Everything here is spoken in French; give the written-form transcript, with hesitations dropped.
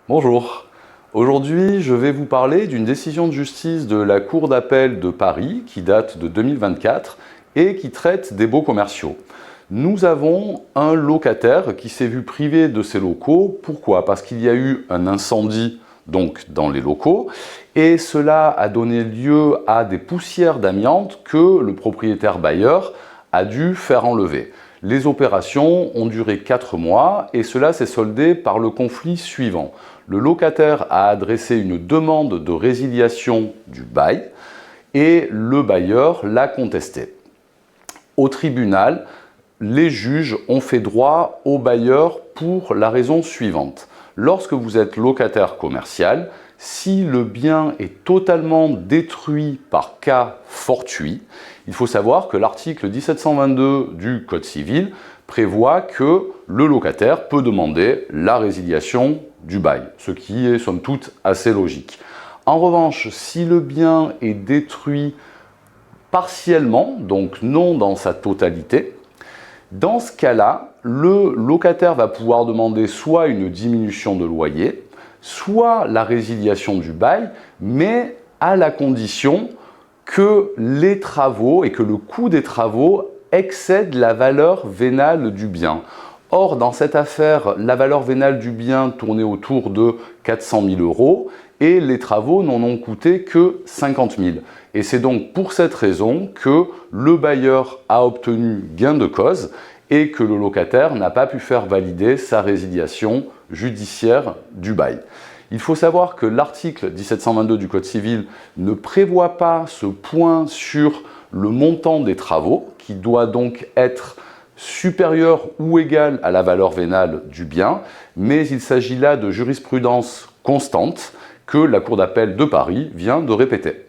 Bonjour. Aujourd'hui, je vais vous parler d'une décision de justice de la Cour d'appel de Paris qui date de 2024 et qui traite des baux commerciaux. Nous avons un locataire qui s'est vu privé de ses locaux. Pourquoi? Parce qu'il y a eu un incendie dans les locaux et cela a donné lieu à des poussières d'amiante que le propriétaire bailleur a dû faire enlever. Les opérations ont duré 4 mois et cela s'est soldé par le conflit suivant. Le locataire a adressé une demande de résiliation du bail et le bailleur l'a contesté. Au tribunal, les juges ont fait droit au bailleur pour la raison suivante. Lorsque vous êtes locataire commercial, si le bien est totalement détruit par cas fortuit, il faut savoir que l'article 1722 du Code civil prévoit que le locataire peut demander la résiliation du bail, ce qui est somme toute assez logique. En revanche, si le bien est détruit partiellement, donc non dans sa totalité, dans ce cas-là, le locataire va pouvoir demander soit une diminution de loyer, soit la résiliation du bail, mais à la condition que les travaux et que le coût des travaux excède la valeur vénale du bien. Or, dans cette affaire, la valeur vénale du bien tournait autour de 400 000 € et les travaux n'en ont coûté que 50 000. Et c'est donc pour cette raison que le bailleur a obtenu gain de cause et que le locataire n'a pas pu faire valider sa résiliation judiciaire du bail. Il faut savoir que l'article 1722 du Code civil ne prévoit pas ce point sur le montant des travaux, qui doit donc être supérieur ou égal à la valeur vénale du bien, mais il s'agit là de jurisprudence constante que la Cour d'appel de Paris vient de répéter.